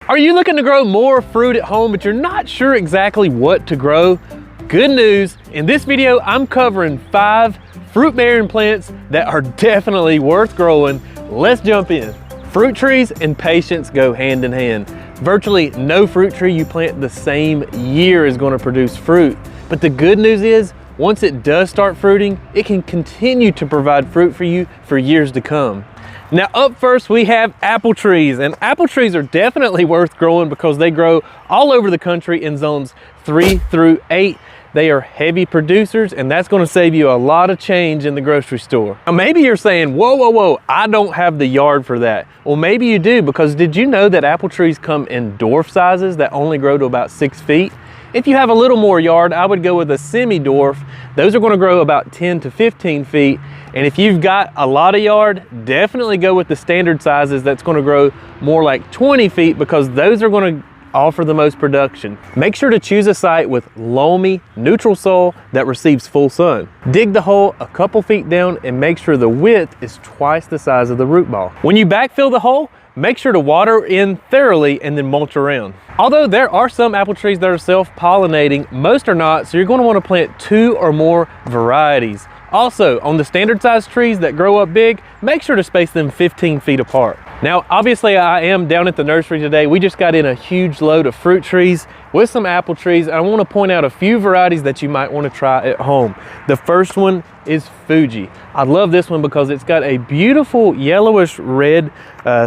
Are you looking to grow more fruit at home, but you're not sure exactly what to grow? Good news, in this video, I'm covering 5 fruit-bearing plants that are definitely worth growing. Let's jump in. Fruit trees and patience go hand in hand. Virtually no fruit tree you plant the same year is going to produce fruit. But the good news is, once it does start fruiting, it can continue to provide fruit for you for years to come. Now up first we have apple trees, and apple trees are definitely worth growing because they grow all over the country in zones 3 through 8. They are heavy producers, and that's going to save you a lot of change in the grocery store. Now maybe you're saying, whoa, I don't have the yard for that. Well, maybe you do, because did you know that apple trees come in dwarf sizes that only grow to about 6 feet? If you have a little more yard, I would go with a semi-dwarf. Those are going to grow about 10 to 15 feet. And if you've got a lot of yard, definitely go with the standard sizes that's going to grow more like 20 feet, because those are going to offer the most production. Make sure to choose a site with loamy, neutral soil that receives full sun. Dig the hole a couple feet down and make sure the width is twice the size of the root ball. When you backfill the hole, make sure to water in thoroughly and then mulch around. Although there are some apple trees that are self-pollinating, most are not, so you're going to want to plant 2 or more varieties. Also, on the standard size trees that grow up big, make sure to space them 15 feet apart. Now, obviously I am down at the nursery today. We just got in a huge load of fruit trees with some apple trees. I want to point out a few varieties that you might want to try at home. The first one is Fuji. I love this one because it's got a beautiful yellowish red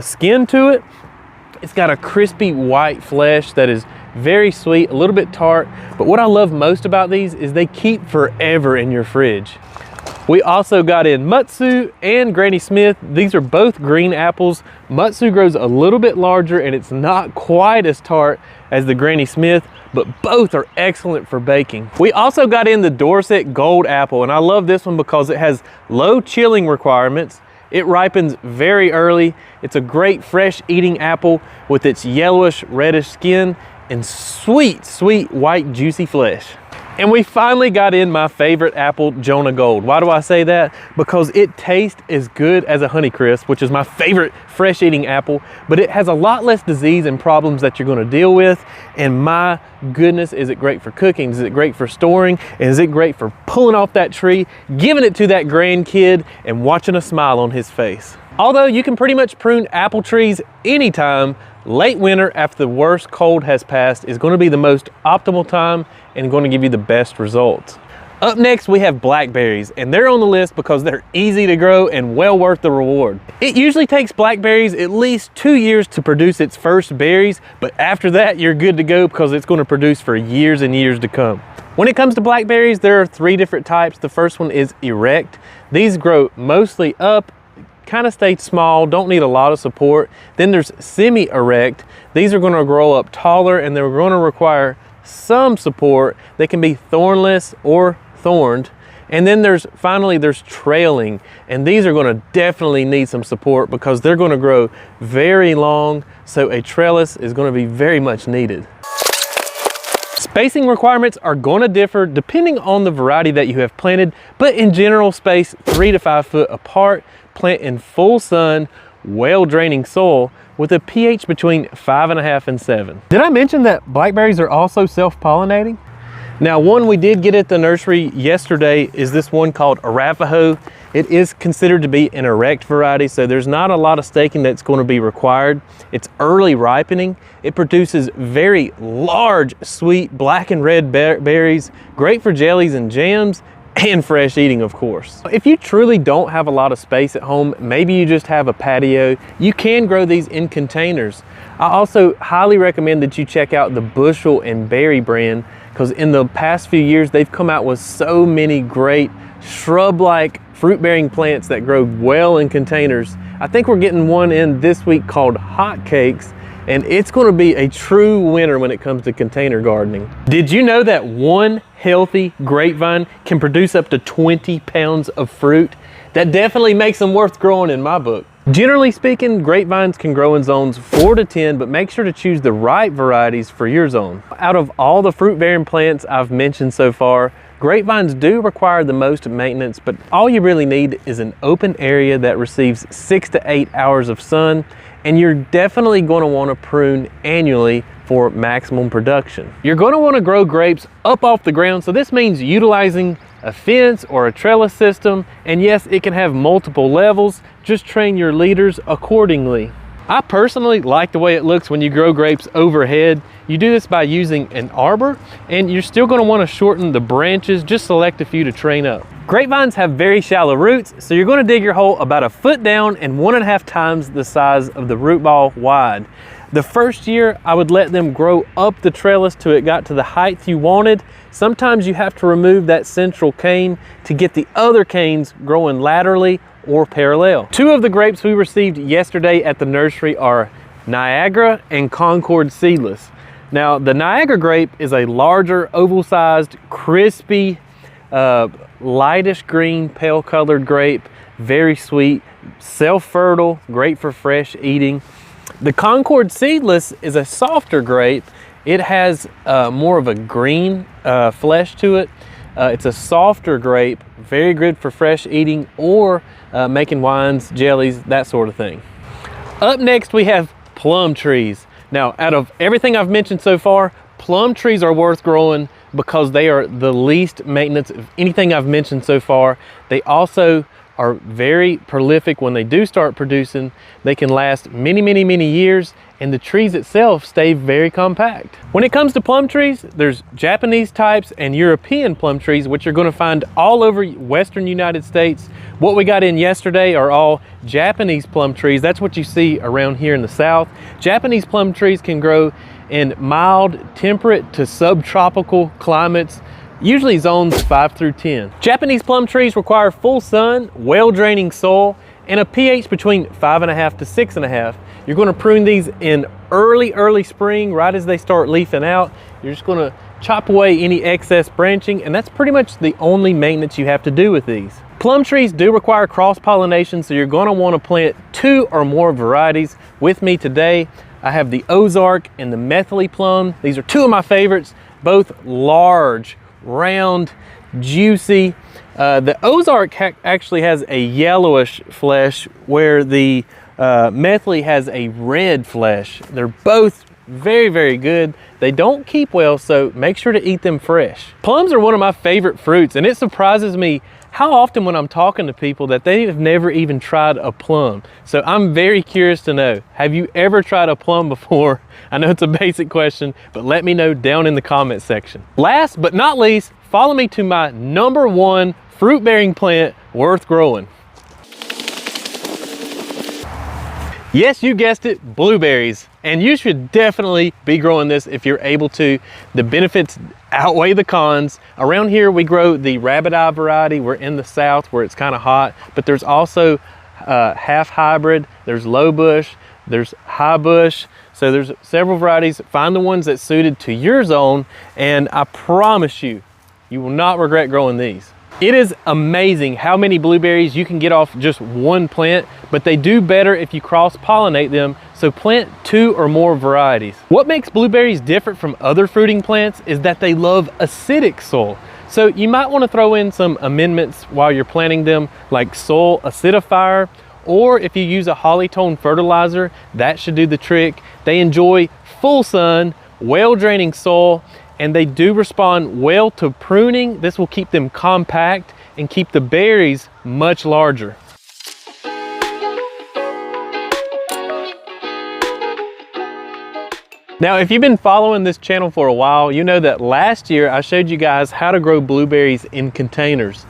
skin to it. It's got a crispy white flesh that is very sweet, a little bit tart. But what I love most about these is they keep forever in your fridge. We also got in Mutsu and Granny Smith. These are both green apples. Mutsu grows a little bit larger and it's not quite as tart as the Granny Smith, but both are excellent for baking. We also got in the Dorset Gold Apple, and I love this one because it has low chilling requirements. It ripens very early. It's a great fresh eating apple with its yellowish reddish skin and sweet white juicy flesh. And we finally got in my favorite apple, Jonah Gold. Why do I say that? Because it tastes as good as a Honeycrisp, which is my favorite fresh eating apple, but it has a lot less disease and problems that you're going to deal with. And my goodness, is it great for cooking? Is it great for storing? And is it great for pulling off that tree, giving it to that grandkid, and watching a smile on his face? Although you can pretty much prune apple trees anytime, late winter after the worst cold has passed is going to be the most optimal time and going to give you the best results. Up next we have blackberries, and they're on the list because they're easy to grow and well worth the reward. It usually takes blackberries at least 2 years to produce its first berries, but after that you're good to go because it's going to produce for years and years to come. When it comes to blackberries, there are 3 different types. The first one is erect. These grow mostly up, kind of stay small, don't need a lot of support. Then there's semi-erect. These are going to grow up taller and they're going to require some support. They can be thornless or thorned. And then finally there's trailing, and these are going to definitely need some support because they're going to grow very long, so a trellis is going to be very much needed. Spacing requirements are going to differ depending on the variety that you have planted, but in general, space 3 to 5 foot apart. Plant in full sun, well draining soil with a pH between 5.5 and 7. Did I mention that blackberries are also self-pollinating? Now, one we did get at the nursery yesterday is this one called Arapaho. It is considered to be an erect variety, so there's not a lot of staking that's going to be required. It's early ripening. It produces very large, sweet black and red berries, great for jellies and jams, and fresh eating, of course. If you truly don't have a lot of space at home, maybe you just have a patio, you can grow these in containers. I also highly recommend that you check out the Bushel and Berry brand, because in the past few years, they've come out with so many great shrub-like fruit-bearing plants that grow well in containers. I think we're getting one in this week called Hotcakes, and it's going to be a true winner when it comes to container gardening. Did you know that one healthy grapevine can produce up to 20 pounds of fruit? That definitely makes them worth growing in my book. Generally speaking, grapevines can grow in zones 4 to 10, but make sure to choose the right varieties for your zone. Out of all the fruit-bearing plants I've mentioned so far, grapevines do require the most maintenance, but all you really need is an open area that receives 6 to 8 hours of sun and you're definitely going to want to prune annually for maximum production. You're going to want to grow grapes up off the ground, so this means utilizing a fence or a trellis system, and yes, it can have multiple levels. Just train your leaders accordingly. I personally like the way it looks when you grow grapes overhead. You do this by using an arbor, and you're still going to want to shorten the branches. Just select a few to train up. Grapevines have very shallow roots, so you're going to dig your hole about a foot down and 1.5 times the size of the root ball wide. The first year, I would let them grow up the trellis till it got to the height you wanted. Sometimes you have to remove that central cane to get the other canes growing laterally or parallel. 2 of the grapes we received yesterday at the nursery are Niagara and Concord seedless. Now, the Niagara grape is a larger, oval-sized, crispy, lightish green, pale colored grape, very sweet, self-fertile, great for fresh eating. The Concord seedless is a softer grape. It has more of a green flesh to it. It's a softer grape, very good for fresh eating or making wines, jellies, that sort of thing. Up next, we have plum trees. Now, out of everything I've mentioned so far, plum trees are worth growing because they are the least maintenance of anything I've mentioned so far. They also are very prolific when they do start producing. They can last many, many, many years, and the trees itself stay very compact. When it comes to plum trees, there's Japanese types and European plum trees, which you're going to find all over Western United States. What we got in yesterday are all Japanese plum trees. That's what you see around here in the South. Japanese plum trees can grow in mild, temperate to subtropical climates, usually zones 5 through 10. Japanese plum trees require full sun, well-draining soil, and a pH between 5.5 to 6.5. You're going to prune these in early spring, right as they start leafing out. You're just going to chop away any excess branching, and that's pretty much the only maintenance you have to do with these. Plum trees do require cross-pollination, so you're going to want to plant 2 or more varieties. With me today, I have the Ozark and the Methley plum. These are 2 of my favorites, both large, round, juicy. The Ozark actually has a yellowish flesh, where the Methley has a red flesh. They're both very, very good. They don't keep well, so make sure to eat them fresh. Plums are one of my favorite fruits, and it surprises me how often when I'm talking to people that they have never even tried a plum. So I'm very curious to know, have you ever tried a plum before? I know it's a basic question, but let me know down in the comment section. Last but not least, follow me to my #1 fruit-bearing plant worth growing. Yes, you guessed it, blueberries. And you should definitely be growing this if you're able to. The benefits outweigh the cons. Around here we grow the rabbit eye variety. We're in the South where it's kind of hot, but there's also half hybrid, there's low bush, there's high bush. So there's several varieties. Find the ones that's suited to your zone, and I promise you, you will not regret growing these. It is amazing how many blueberries you can get off just one plant, but they do better if you cross-pollinate them, so plant 2 or more varieties. What makes blueberries different from other fruiting plants is that they love acidic soil. So you might want to throw in some amendments while you're planting them, like soil acidifier, or if you use a holly-tone fertilizer, that should do the trick. They enjoy full sun, well-draining soil, and they do respond well to pruning. This will keep them compact and keep the berries much larger. Now, if you've been following this channel for a while, you know that last year I showed you guys how to grow blueberries in containers.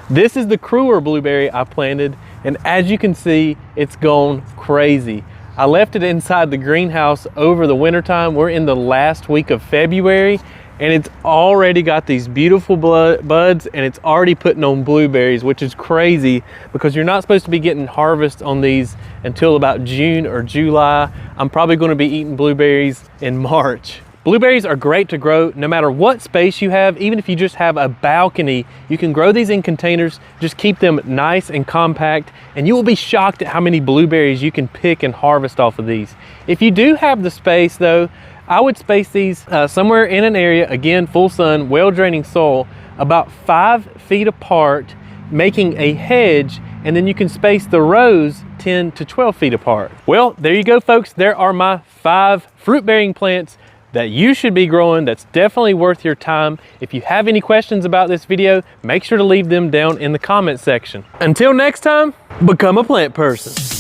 This is the Kruger blueberry I planted, and as you can see, it's gone crazy. I left it inside the greenhouse over the wintertime. We're in the last week of February, and it's already got these beautiful buds, and it's already putting on blueberries, which is crazy because you're not supposed to be getting harvest on these until about June or July. I'm probably going to be eating blueberries in March. Blueberries are great to grow no matter what space you have. Even if you just have a balcony, you can grow these in containers. Just keep them nice and compact, and you will be shocked at how many blueberries you can pick and harvest off of these. If you do have the space though, I would space these somewhere in an area, again, full sun, well-draining soil, about 5 feet apart, making a hedge, and then you can space the rows 10 to 12 feet apart. Well, there you go, folks. There are my 5 fruit-bearing plants that you should be growing. That's definitely worth your time. If you have any questions about this video, make sure to leave them down in the comment section. Until next time, become a plant person.